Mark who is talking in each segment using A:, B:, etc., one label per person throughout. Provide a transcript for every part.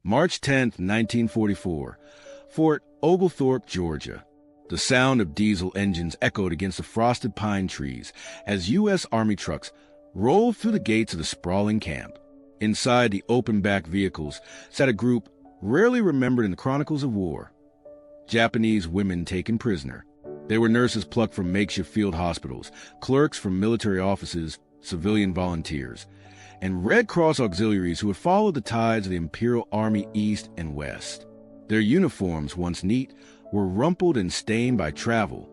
A: March 10, 1944, Fort Oglethorpe, Georgia. The sound of diesel engines echoed against the frosted pine trees as U.S. Army trucks rolled through the gates of the sprawling camp. Inside the open-back vehicles sat a group rarely remembered in the chronicles of war. Japanese women taken prisoner. They were nurses plucked from makeshift field hospitals, clerks from military offices, civilian volunteers, and Red Cross auxiliaries who had followed the tides of the Imperial Army east and west. Their uniforms, once neat, were rumpled and stained by travel.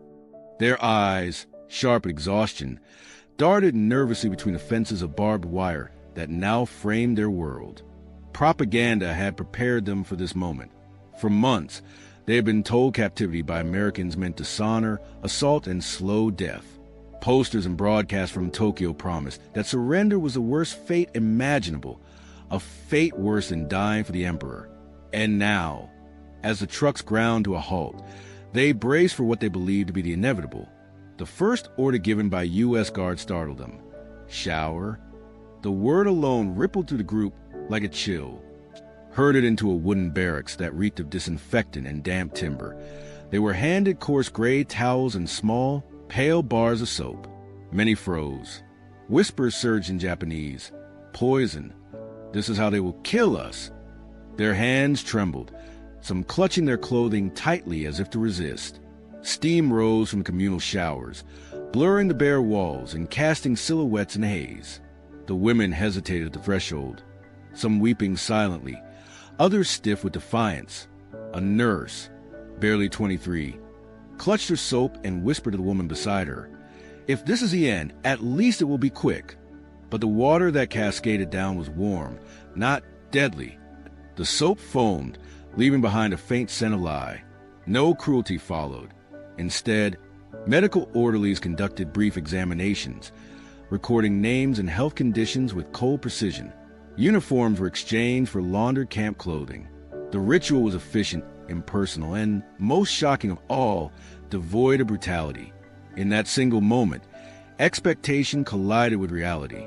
A: Their eyes, sharp with exhaustion, darted nervously between the fences of barbed wire that now framed their world. Propaganda had prepared them for this moment. For months, they had been told captivity by Americans meant dishonor, assault, and slow death. Posters and broadcasts from Tokyo promised that surrender was the worst fate imaginable, a fate worse than dying for the emperor. And now, as the trucks ground to a halt, they braced for what they believed to be the inevitable. The first order given by U.S. guards startled them. Shower. The word alone rippled through the group like a chill. Herded into a wooden barracks that reeked of disinfectant and damp timber, they were handed coarse gray towels and small, pale bars of soap. Many froze. Whispers surged in Japanese. Poison. This is how they will kill us. Their hands trembled, some clutching their clothing tightly as if to resist. Steam rose from communal showers, blurring the bare walls and casting silhouettes in haze. The women hesitated at the threshold, some weeping silently, others stiff with defiance. A nurse, barely 23, clutched her soap and whispered to the woman beside her, "If this is the end, at least it will be quick." But the water that cascaded down was warm, not deadly. The soap foamed, leaving behind a faint scent of lye. No cruelty followed. Instead, medical orderlies conducted brief examinations, recording names and health conditions with cold precision. Uniforms were exchanged for laundered camp clothing. The ritual was efficient, impersonal, and, most shocking of all, devoid of brutality. In that single moment, expectation collided with reality.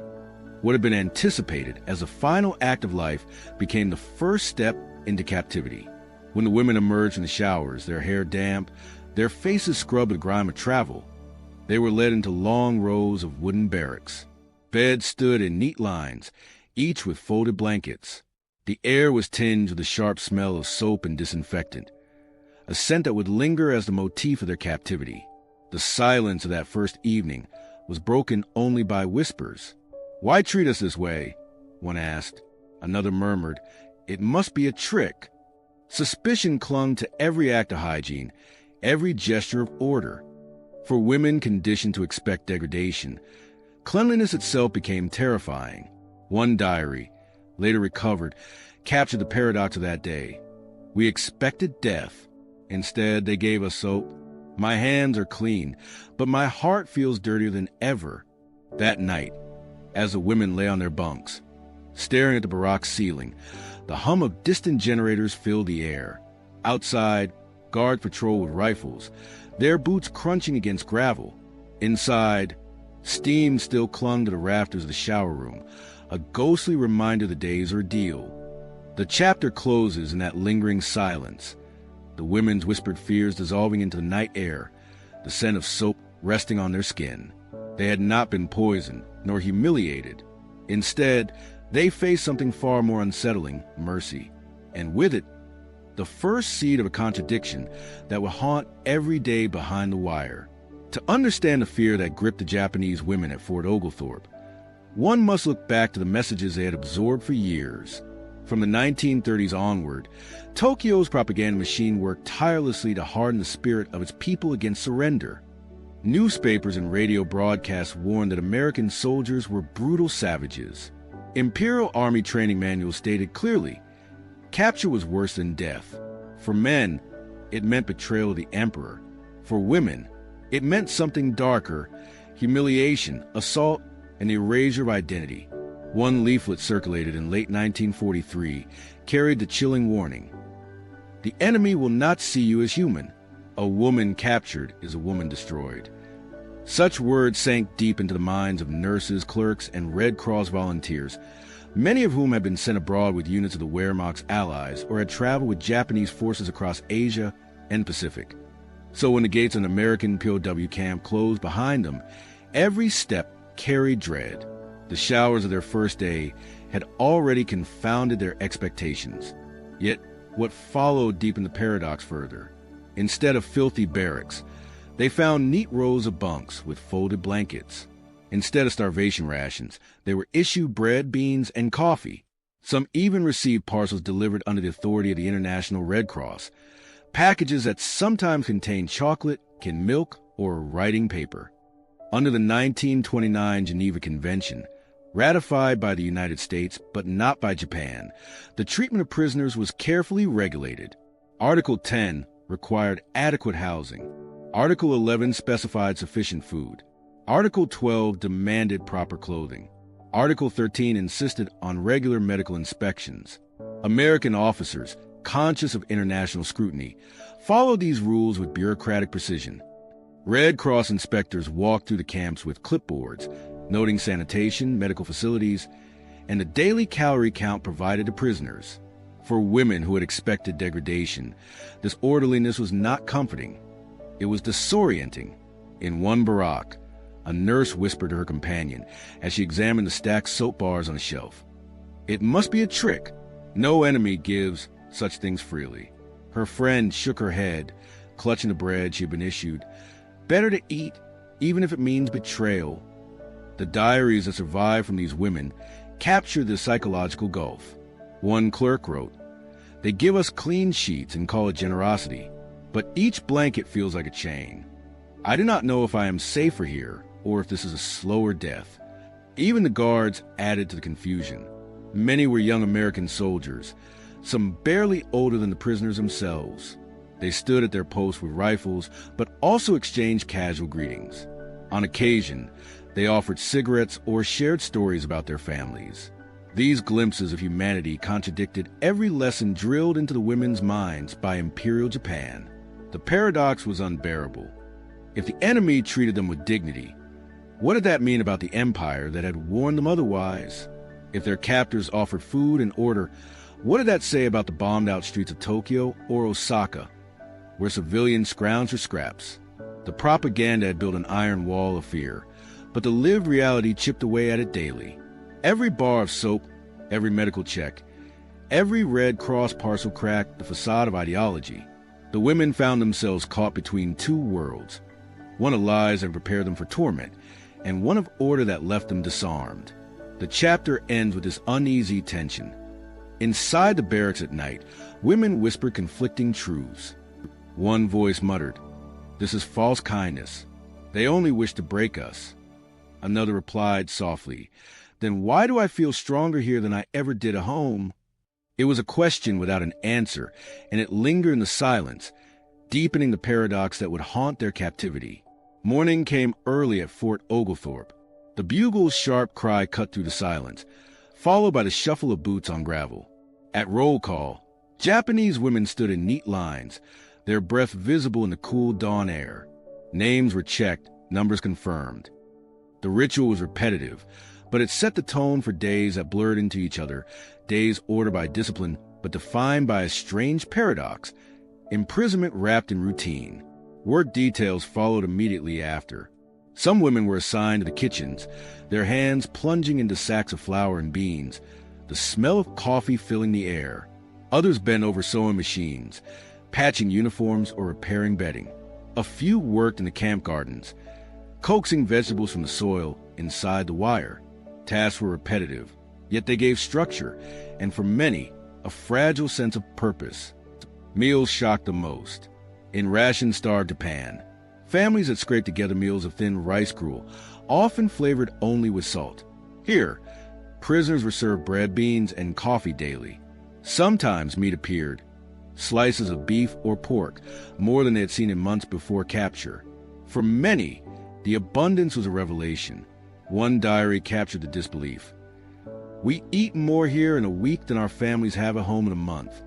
A: What had been anticipated as a final act of life became the first step into captivity. When the women emerged from the showers, their hair damp, their faces scrubbed with the grime of travel, they were led into long rows of wooden barracks. Beds stood in neat lines, each with folded blankets. The air was tinged with the sharp smell of soap and disinfectant, a scent that would linger as the motif of their captivity. The silence of that first evening was broken only by whispers. "Why treat us this way?" one asked. Another murmured, "It must be a trick." Suspicion clung to every act of hygiene, every gesture of order. For women conditioned to expect degradation, cleanliness itself became terrifying. One diary, later recovered, captured the paradox of that day. We expected death. Instead, they gave us soap. My hands are clean, but my heart feels dirtier than ever. That night, as the women lay on their bunks, staring at the barrack ceiling, the hum of distant generators filled the air. Outside, guards patrolled with rifles, their boots crunching against gravel. Inside, steam still clung to the rafters of the shower room, a ghostly reminder of the day's ordeal. The chapter closes in that lingering silence, the women's whispered fears dissolving into the night air, the scent of soap resting on their skin. They had not been poisoned, nor humiliated. Instead, they faced something far more unsettling, mercy. And with it, the first seed of a contradiction that would haunt every day behind the wire. To understand the fear that gripped the Japanese women at Fort Oglethorpe, one must look back to the messages they had absorbed for years. From the 1930s onward, Tokyo's propaganda machine worked tirelessly to harden the spirit of its people against surrender. Newspapers and radio broadcasts warned that American soldiers were brutal savages. Imperial Army training manuals stated clearly, capture was worse than death. For men, it meant betrayal of the emperor. For women, it meant something darker, humiliation, assault, and the erasure of identity. One leaflet circulated in late 1943 carried the chilling warning, "The enemy will not see you as human. A woman captured is a woman destroyed." Such words sank deep into the minds of nurses, clerks, and Red Cross volunteers, many of whom had been sent abroad with units of the Wehrmacht's allies or had traveled with Japanese forces across Asia and Pacific. So when the gates of an American POW camp closed behind them, every step carried dread. The showers of their first day had already confounded their expectations. Yet what followed deepened the paradox further. Instead of filthy barracks, they found neat rows of bunks with folded blankets. Instead of starvation rations, they were issued bread, beans, and coffee. Some even received parcels delivered under the authority of the International Red Cross, packages that sometimes contained chocolate, canned milk, or writing paper. Under the 1929 Geneva Convention, ratified by the United States but not by Japan, the treatment of prisoners was carefully regulated. Article 10 required adequate housing. Article 11 specified sufficient food. Article 12 demanded proper clothing. Article 13 insisted on regular medical inspections. American officers, conscious of international scrutiny, followed these rules with bureaucratic precision. Red Cross inspectors walked through the camps with clipboards, noting sanitation, medical facilities, and the daily calorie count provided to prisoners. For women who had expected degradation, this orderliness was not comforting. It was disorienting. In one barrack, a nurse whispered to her companion as she examined the stacked soap bars on a shelf. "It must be a trick. No enemy gives such things freely." Her friend shook her head, clutching the bread she had been issued. Better to eat, even if it means betrayal. The diaries that survived from these women captured the psychological gulf. One clerk wrote, "They give us clean sheets and call it generosity, but each blanket feels like a chain. I do not know if I am safer here or if this is a slower death." Even the guards added to the confusion. Many were young American soldiers, some barely older than the prisoners themselves. They stood at their posts with rifles, but also exchanged casual greetings. On occasion, they offered cigarettes or shared stories about their families. These glimpses of humanity contradicted every lesson drilled into the women's minds by Imperial Japan. The paradox was unbearable. If the enemy treated them with dignity, what did that mean about the empire that had warned them otherwise? If their captors offered food and order, what did that say about the bombed-out streets of Tokyo or Osaka, where civilians scrounged for scraps? The propaganda had built an iron wall of fear, but the lived reality chipped away at it daily. Every bar of soap, every medical check, every Red Cross parcel cracked the facade of ideology. The women found themselves caught between two worlds, one of lies that prepared them for torment, and one of order that left them disarmed. The chapter ends with this uneasy tension. Inside the barracks at night, women whispered conflicting truths. One voice muttered, "This is false kindness. They only wish to break us." Another replied softly, "Then why do I feel stronger here than I ever did at home?" It was a question without an answer, and it lingered in the silence, deepening the paradox that would haunt their captivity. Morning came early at Fort Oglethorpe. The bugle's sharp cry cut through the silence, followed by the shuffle of boots on gravel. At roll call, Japanese women stood in neat lines, their breath visible in the cool dawn air. Names were checked, numbers confirmed. The ritual was repetitive, but it set the tone for days that blurred into each other, days ordered by discipline, but defined by a strange paradox, imprisonment wrapped in routine. Work details followed immediately after. Some women were assigned to the kitchens, their hands plunging into sacks of flour and beans, the smell of coffee filling the air. Others bent over sewing machines, patching uniforms or repairing bedding. A few worked in the camp gardens, coaxing vegetables from the soil inside the wire. Tasks were repetitive, yet they gave structure, and for many, a fragile sense of purpose. Meals shocked the most. In ration-starved Japan, families had scraped together meals of thin rice gruel, often flavored only with salt. Here, prisoners were served bread, beans, and coffee daily. Sometimes meat appeared, slices of beef or pork, more than they had seen in months before capture. For many, the abundance was a revelation. One diary captured the disbelief. "We eat more here in a week than our families have at home in a month.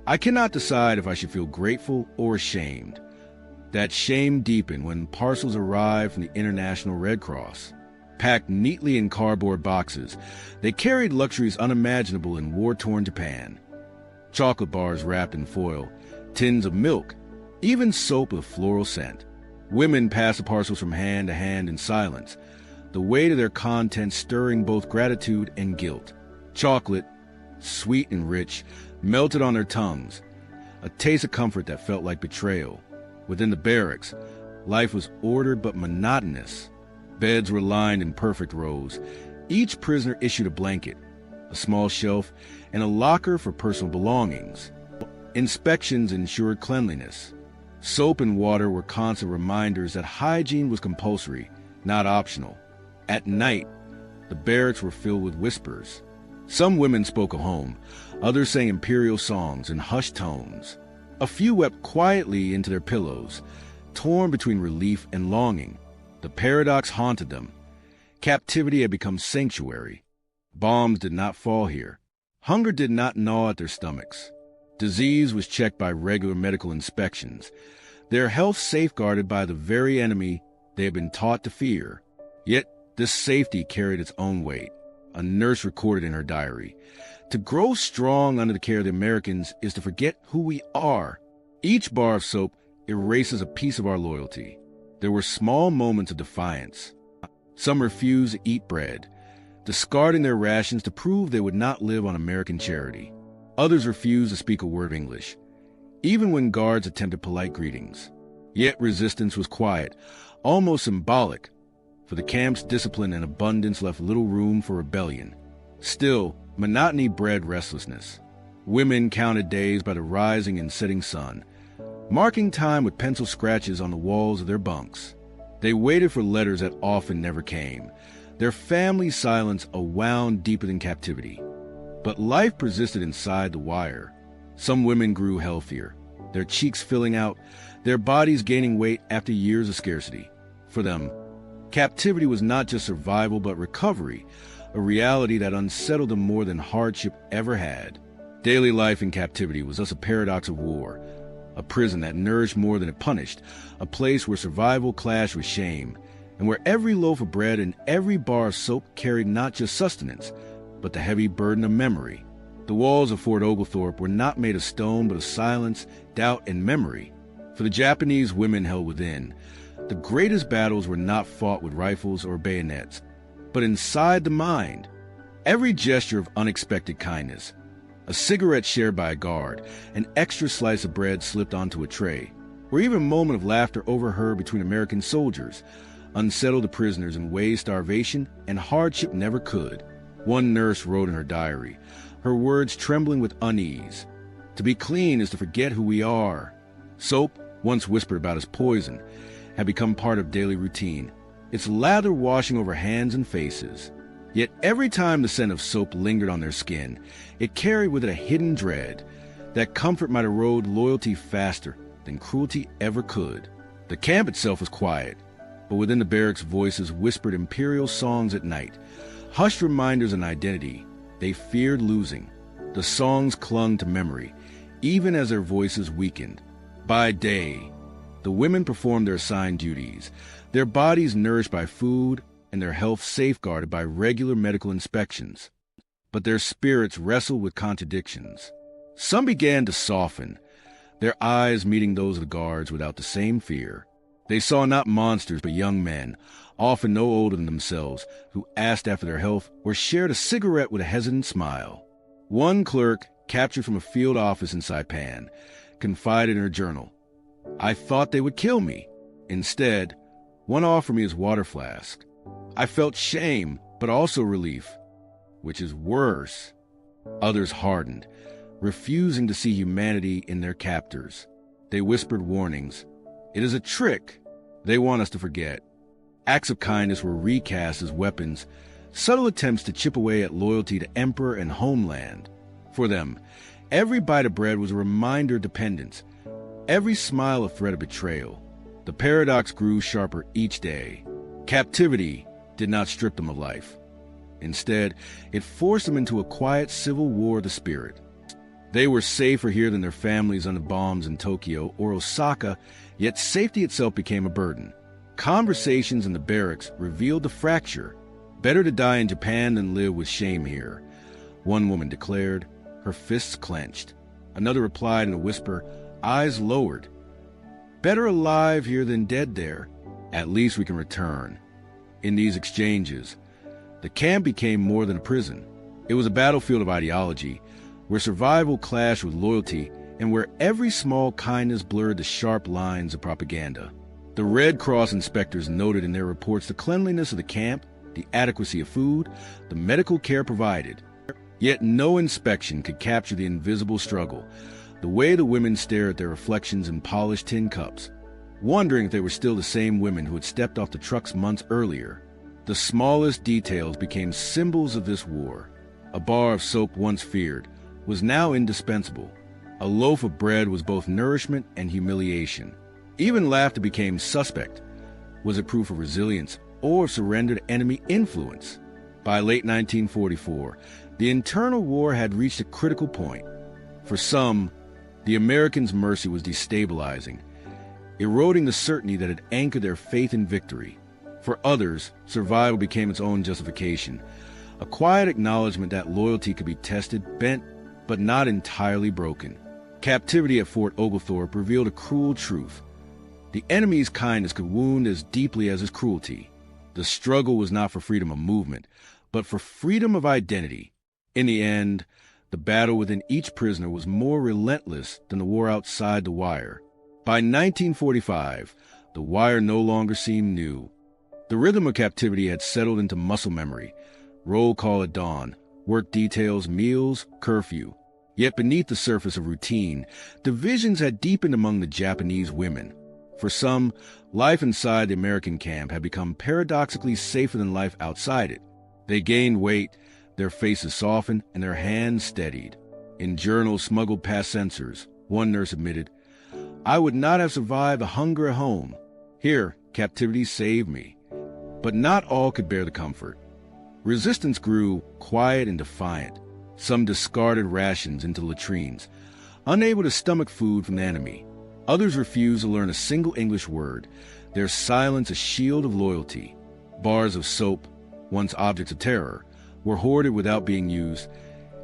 A: I cannot decide if I should feel grateful or ashamed." That shame deepened when parcels arrived from the International Red Cross. Packed neatly in cardboard boxes, they carried luxuries unimaginable in war-torn Japan. Chocolate bars wrapped in foil, tins of milk, even soap with floral scent. Women passed the parcels from hand to hand in silence, the weight of their contents stirring both gratitude and guilt. Chocolate, sweet and rich, melted on their tongues, a taste of comfort that felt like betrayal. Within the barracks, life was ordered but monotonous. Beds were lined in perfect rows. Each prisoner issued a blanket, a small shelf, and a locker for personal belongings. Inspections ensured cleanliness. Soap and water were constant reminders that hygiene was compulsory, not optional. At night, the barracks were filled with whispers. Some women spoke of home, others sang imperial songs in hushed tones. A few wept quietly into their pillows, torn between relief and longing. The paradox haunted them. Captivity had become sanctuary. Bombs did not fall here. Hunger did not gnaw at their stomachs. Disease was checked by regular medical inspections, their health safeguarded by the very enemy they had been taught to fear. Yet this safety carried its own weight. A nurse recorded in her diary, "To grow strong under the care of the Americans is to forget who we are. Each bar of soap erases a piece of our loyalty." There were small moments of defiance. Some refused to eat bread, discarding their rations to prove they would not live on American charity. Others refused to speak a word of English, even when guards attempted polite greetings. Yet resistance was quiet, almost symbolic, for the camp's discipline and abundance left little room for rebellion. Still, monotony bred restlessness. Women counted days by the rising and setting sun, marking time with pencil scratches on the walls of their bunks. They waited for letters that often never came, their family silence a wound deeper than captivity. But life persisted inside the wire. Some women grew healthier, their cheeks filling out, their bodies gaining weight after years of scarcity. For them, captivity was not just survival but recovery, a reality that unsettled them more than hardship ever had. Daily life in captivity was thus a paradox of war, a prison that nourished more than it punished, a place where survival clashed with shame, and where every loaf of bread and every bar of soap carried not just sustenance, but the heavy burden of memory. The walls of Fort Oglethorpe were not made of stone, but of silence, doubt, and memory. For the Japanese women held within, the greatest battles were not fought with rifles or bayonets, but inside the mind. Every gesture of unexpected kindness, a cigarette shared by a guard, an extra slice of bread slipped onto a tray, or even a moment of laughter overheard between American soldiers, unsettled the prisoners in ways starvation and hardship never could. One nurse wrote in her diary, her words trembling with unease, "To be clean is to forget who we are." Soap, once whispered about as poison, had become part of daily routine, its lather washing over hands and faces. Yet every time the scent of soap lingered on their skin, it carried with it a hidden dread that comfort might erode loyalty faster than cruelty ever could. The camp itself was quiet, but within the barracks voices whispered imperial songs at night, hushed reminders of identity they feared losing. The songs clung to memory, even as their voices weakened. By day, the women performed their assigned duties, their bodies nourished by food and their health safeguarded by regular medical inspections. But their spirits wrestled with contradictions. Some began to soften, their eyes meeting those of the guards without the same fear. They saw not monsters but young men, often no older than themselves, who asked after their health or shared a cigarette with a hesitant smile. One clerk, captured from a field office in Saipan, confided in her journal, "I thought they would kill me. Instead, one offered me his water flask. I felt shame, but also relief, which is worse." Others hardened, refusing to see humanity in their captors. They whispered warnings. "It is a trick. They want us to forget." Acts of kindness were recast as weapons, subtle attempts to chip away at loyalty to emperor and homeland. For them, every bite of bread was a reminder of dependence, every smile a threat of betrayal. The paradox grew sharper each day. Captivity did not strip them of life. Instead, it forced them into a quiet civil war of the spirit. They were safer here than their families under bombs in Tokyo or Osaka, yet safety itself became a burden. Conversations in the barracks revealed the fracture. Better to die in Japan than live with shame here, one woman declared, her fists clenched. Another replied in a whisper, eyes lowered. Better alive here than dead there. At least we can return. In these exchanges, the camp became more than a prison. It was a battlefield of ideology, where survival clashed with loyalty and where every small kindness blurred the sharp lines of propaganda. The Red Cross inspectors noted in their reports the cleanliness of the camp, the adequacy of food, the medical care provided. Yet no inspection could capture the invisible struggle, the way the women stared at their reflections in polished tin cups, wondering if they were still the same women who had stepped off the trucks months earlier. The smallest details became symbols of this war. A bar of soap once feared was now indispensable. A loaf of bread was both nourishment and humiliation. Even laughter became suspect. Was it proof of resilience or of surrender to enemy influence? By late 1944, the internal war had reached a critical point. For some, the Americans' mercy was destabilizing, eroding the certainty that had anchored their faith in victory. For others, survival became its own justification, a quiet acknowledgement that loyalty could be tested, bent, but not entirely broken. Captivity at Fort Oglethorpe revealed a cruel truth. The enemy's kindness could wound as deeply as his cruelty. The struggle was not for freedom of movement, but for freedom of identity. In the end, the battle within each prisoner was more relentless than the war outside the wire. By 1945, the wire no longer seemed new. The rhythm of captivity had settled into muscle memory. Roll call at dawn, work details, meals, curfew. Yet beneath the surface of routine, divisions had deepened among the Japanese women. For some, life inside the American camp had become paradoxically safer than life outside it. They gained weight, their faces softened, and their hands steadied. In journals smuggled past censors, one nurse admitted, "I would not have survived the hunger at home. Here, captivity saved me." But not all could bear the comfort. Resistance grew, quiet and defiant. Some discarded rations into latrines, unable to stomach food from the enemy. Others refused to learn a single English word, their silence a shield of loyalty. Bars of soap, once objects of terror, were hoarded without being used,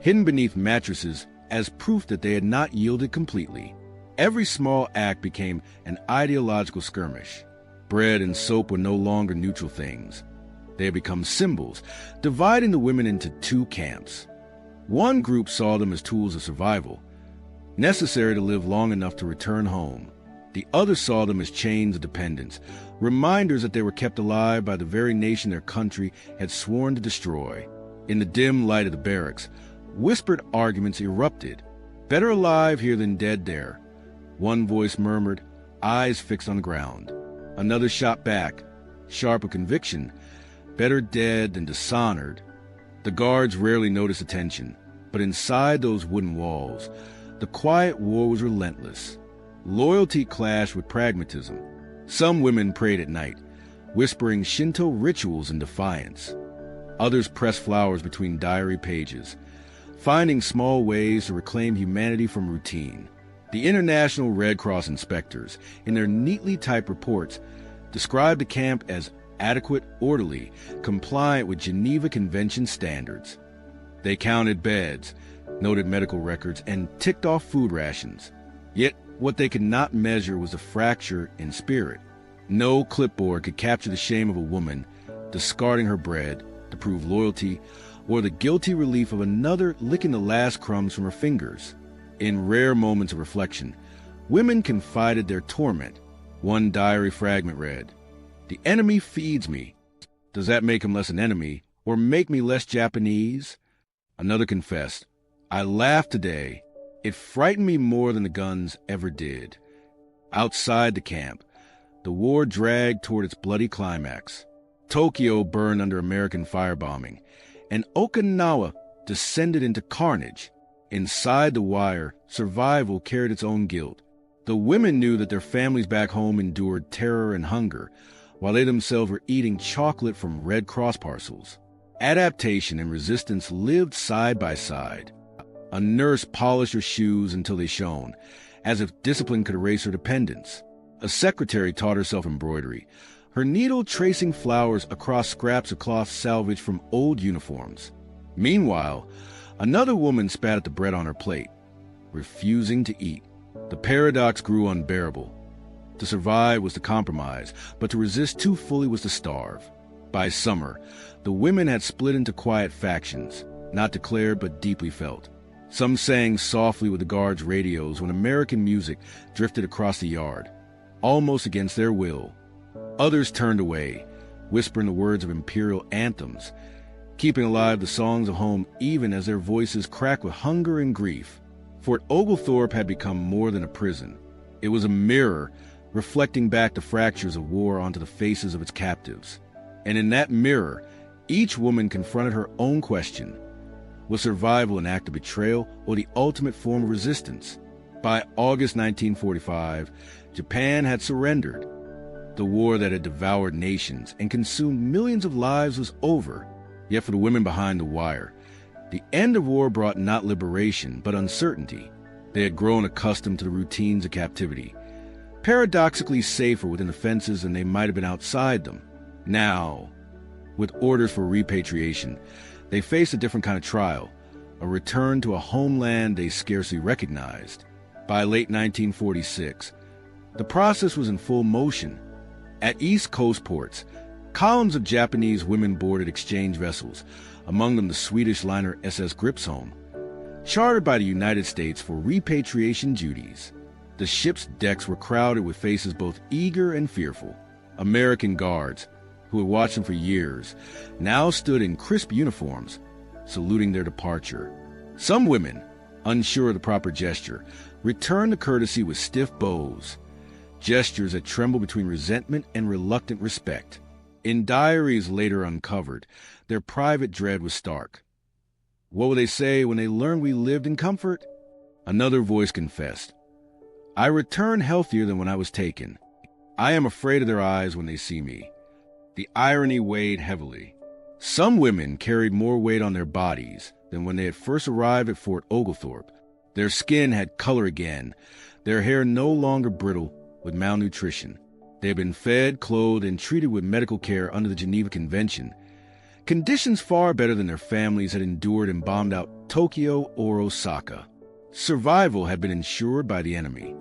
A: hidden beneath mattresses as proof that they had not yielded completely. Every small act became an ideological skirmish. Bread and soap were no longer neutral things. They had become symbols, dividing the women into two camps. One group saw them as tools of survival, necessary to live long enough to return home. The other saw them as chains of dependence, reminders that they were kept alive by the very nation their country had sworn to destroy. In the dim light of the barracks, whispered arguments erupted. Better alive here than dead there. One voice murmured, eyes fixed on the ground. Another shot back, sharp of conviction, better dead than dishonored. The guards rarely noticed attention, but inside those wooden walls, the quiet war was relentless. Loyalty clashed with pragmatism. Some women prayed at night, whispering Shinto rituals in defiance. Others pressed flowers between diary pages, finding small ways to reclaim humanity from routine. The International Red Cross inspectors, in their neatly typed reports, described the camp as adequate, orderly, compliant with Geneva Convention standards. They counted beds, noted medical records, and ticked off food rations. Yet what they could not measure was a fracture in spirit. No clipboard could capture the shame of a woman discarding her bread to prove loyalty, or the guilty relief of another licking the last crumbs from her fingers. In rare moments of reflection, women confided their torment. One diary fragment read, "The enemy feeds me. Does that make him less an enemy, or make me less Japanese?" Another confessed, "I laughed today. It frightened me more than the guns ever did." Outside the camp, the war dragged toward its bloody climax. Tokyo burned under American firebombing, and Okinawa descended into carnage. Inside the wire, survival carried its own guilt. The women knew that their families back home endured terror and hunger, while they themselves were eating chocolate from Red Cross parcels. Adaptation and resistance lived side by side. A nurse polished her shoes until they shone, as if discipline could erase her dependence. A secretary taught herself embroidery, her needle tracing flowers across scraps of cloth salvaged from old uniforms. Meanwhile, another woman spat at the bread on her plate, refusing to eat. The paradox grew unbearable. To survive was to compromise, but to resist too fully was to starve. By summer, the women had split into quiet factions, not declared but deeply felt. Some sang softly with the guards' radios when American music drifted across the yard, almost against their will. Others turned away, whispering the words of imperial anthems, keeping alive the songs of home even as their voices cracked with hunger and grief. Fort Oglethorpe had become more than a prison. It was a mirror reflecting back the fractures of war onto the faces of its captives. And in that mirror, each woman confronted her own question: was survival an act of betrayal or the ultimate form of resistance? By August 1945, Japan had surrendered. The war that had devoured nations and consumed millions of lives was over. Yet for the women behind the wire, the end of war brought not liberation, but uncertainty. They had grown accustomed to the routines of captivity, paradoxically safer within the fences than they might have been outside them. Now, with orders for repatriation, they faced a different kind of trial, a return to a homeland they scarcely recognized. By late 1946, the process was in full motion. At East Coast ports, columns of Japanese women boarded exchange vessels, among them the Swedish liner SS Gripsholm, chartered by the United States for repatriation duties. The ship's decks were crowded with faces both eager and fearful. American guards, who had watched them for years, now stood in crisp uniforms, saluting their departure. Some women, unsure of the proper gesture, returned the courtesy with stiff bows, gestures that trembled between resentment and reluctant respect. In diaries later uncovered, their private dread was stark. What would they say when they learned we lived in comfort? Another voice confessed, "I return healthier than when I was taken. I am afraid of their eyes when they see me." The irony weighed heavily. Some women carried more weight on their bodies than when they had first arrived at Fort Oglethorpe. Their skin had color again, their hair no longer brittle with malnutrition. They had been fed, clothed, and treated with medical care under the Geneva Convention, conditions far better than their families had endured in bombed-out Tokyo or Osaka. Survival had been ensured by the enemy.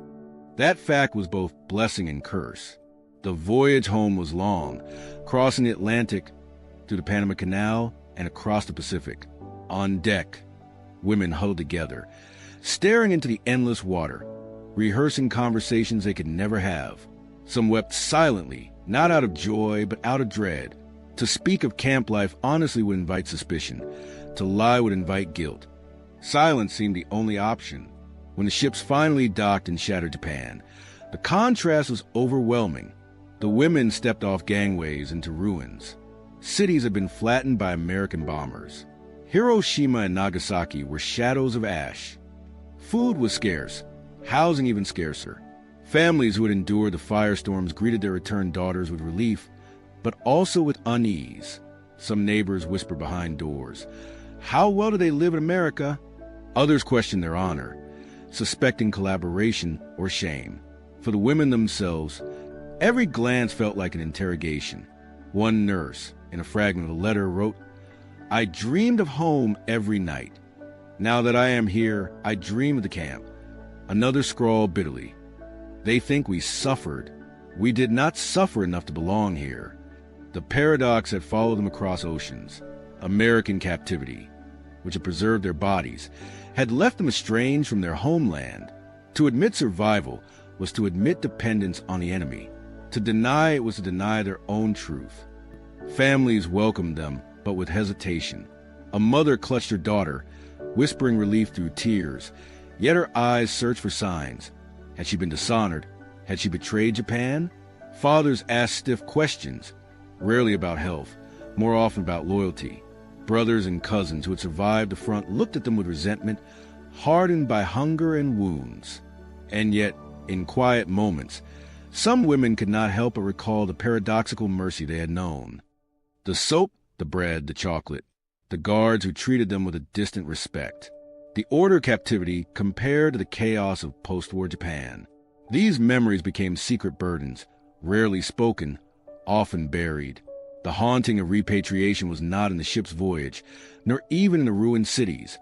A: That fact was both blessing and curse. The voyage home was long, crossing the Atlantic, through the Panama Canal, and across the Pacific. On deck, women huddled together, staring into the endless water, rehearsing conversations they could never have. Some wept silently, not out of joy, but out of dread. To speak of camp life honestly would invite suspicion. To lie would invite guilt. Silence seemed the only option. When the ships finally docked in shattered Japan, the contrast was overwhelming. The women stepped off gangways into ruins. Cities had been flattened by American bombers. Hiroshima and Nagasaki were shadows of ash. Food was scarce, housing even scarcer. Families who had endured the firestorms greeted their returned daughters with relief, but also with unease. Some neighbors whispered behind doors, "How well do they live in America?" Others questioned their honor, suspecting collaboration or shame. For the women themselves, every glance felt like an interrogation. One nurse, in a fragment of a letter, wrote, "I dreamed of home every night. Now that I am here, I dream of the camp." Another scrawled bitterly, "They think we suffered. We did not suffer enough to belong here." The paradox had followed them across oceans. American captivity, which had preserved their bodies, had left them estranged from their homeland. To admit survival was to admit dependence on the enemy. To deny it was to deny their own truth. Families welcomed them, but with hesitation. A mother clutched her daughter, whispering relief through tears, yet her eyes searched for signs. Had she been dishonored? Had she betrayed Japan? Fathers asked stiff questions, rarely about health, more often about loyalty. Brothers and cousins who had survived the front looked at them with resentment, hardened by hunger and wounds. And yet, in quiet moments, some women could not help but recall the paradoxical mercy they had known. The soap, the bread, the chocolate, the guards who treated them with a distant respect. The order of captivity compared to the chaos of post-war Japan. These memories became secret burdens, rarely spoken, often buried. The haunting of repatriation was not in the ship's voyage, nor even in the ruined cities,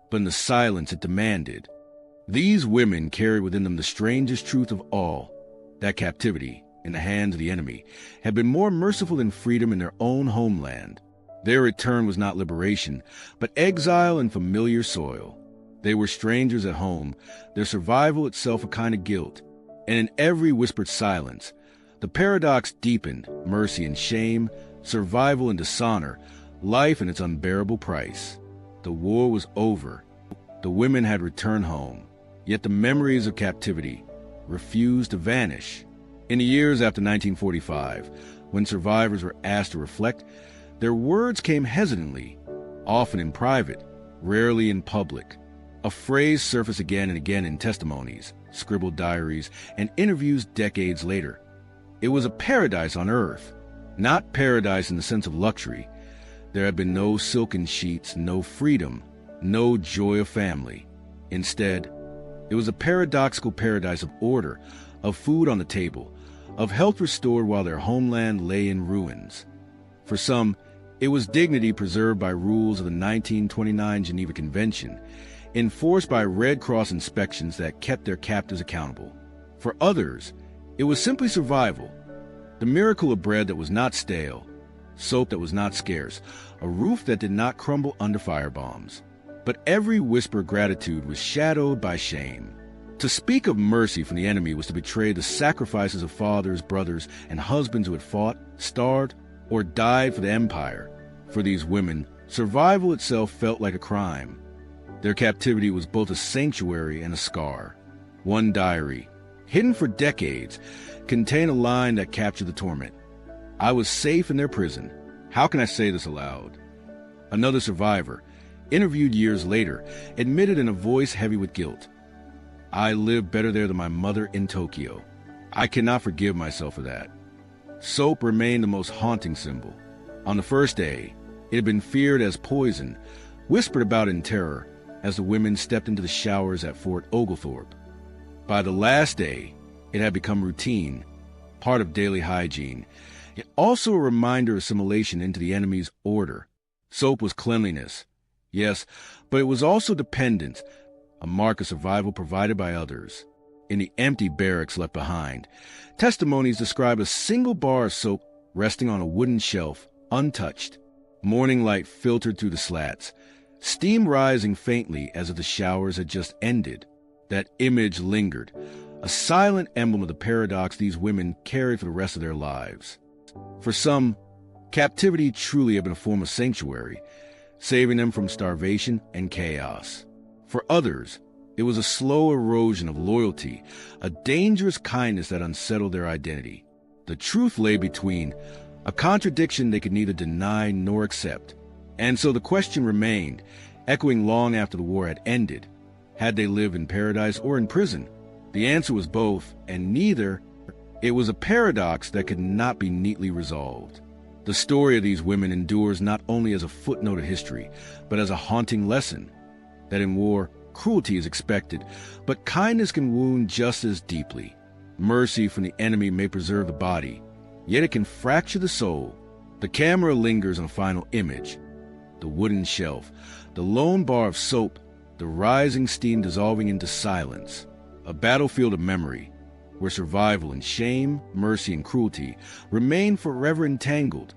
A: but in the silence it demanded. These women carried within them the strangest truth of all, that captivity, in the hands of the enemy, had been more merciful than freedom in their own homeland. Their return was not liberation, but exile in familiar soil. They were strangers at home, their survival itself a kind of guilt, and in every whispered silence, the paradox deepened: mercy and shame, survival and dishonor, life and its unbearable price. The war was over. The women had returned home, yet the memories of captivity refused to vanish. In the years after 1945, when survivors were asked to reflect, their words came hesitantly, often in private, rarely in public. A phrase surfaced again and again in testimonies, scribbled diaries, and interviews decades later. It was a paradise on earth, not paradise in the sense of luxury. There had been no silken sheets, no freedom, no joy of family. Instead, it was a paradoxical paradise of order, of food on the table, of health restored while their homeland lay in ruins. For some, it was dignity preserved by rules of the 1929 Geneva Convention, enforced by Red Cross inspections that kept their captives accountable. For others, it was simply survival, the miracle of bread that was not stale, soap that was not scarce, a roof that did not crumble under firebombs. But every whisper of gratitude was shadowed by shame. To speak of mercy from the enemy was to betray the sacrifices of fathers, brothers, and husbands who had fought, starved, or died for the empire. For these women, survival itself felt like a crime. Their captivity was both a sanctuary and a scar. One diary, hidden for decades, contained a line that captured the torment. "I was safe in their prison. How can I say this aloud?" Another survivor, interviewed years later, admitted in a voice heavy with guilt, "I lived better there than my mother in Tokyo. I cannot forgive myself for that." Soap remained the most haunting symbol. On the first day, it had been feared as poison, whispered about in terror as the women stepped into the showers at Fort Oglethorpe. By the last day, it had become routine, part of daily hygiene, yet also a reminder of assimilation into the enemy's order. Soap was cleanliness, yes, but it was also dependence, a mark of survival provided by others. In the empty barracks left behind, testimonies describe a single bar of soap resting on a wooden shelf, untouched. Morning light filtered through the slats, steam rising faintly as if the showers had just ended. That image lingered, a silent emblem of the paradox these women carried for the rest of their lives. For some, captivity truly had been a form of sanctuary, saving them from starvation and chaos. For others, it was a slow erosion of loyalty, a dangerous kindness that unsettled their identity. The truth lay between, a contradiction they could neither deny nor accept. And so the question remained, echoing long after the war had ended. Had they lived in paradise or in prison? The answer was both, and neither. It was a paradox that could not be neatly resolved. The story of these women endures not only as a footnote of history, but as a haunting lesson that in war, cruelty is expected, but kindness can wound just as deeply. Mercy from the enemy may preserve the body, yet it can fracture the soul. The camera lingers on a final image. The wooden shelf, the lone bar of soap, the rising steam dissolving into silence. A battlefield of memory, where survival and shame, mercy and cruelty remain forever entangled.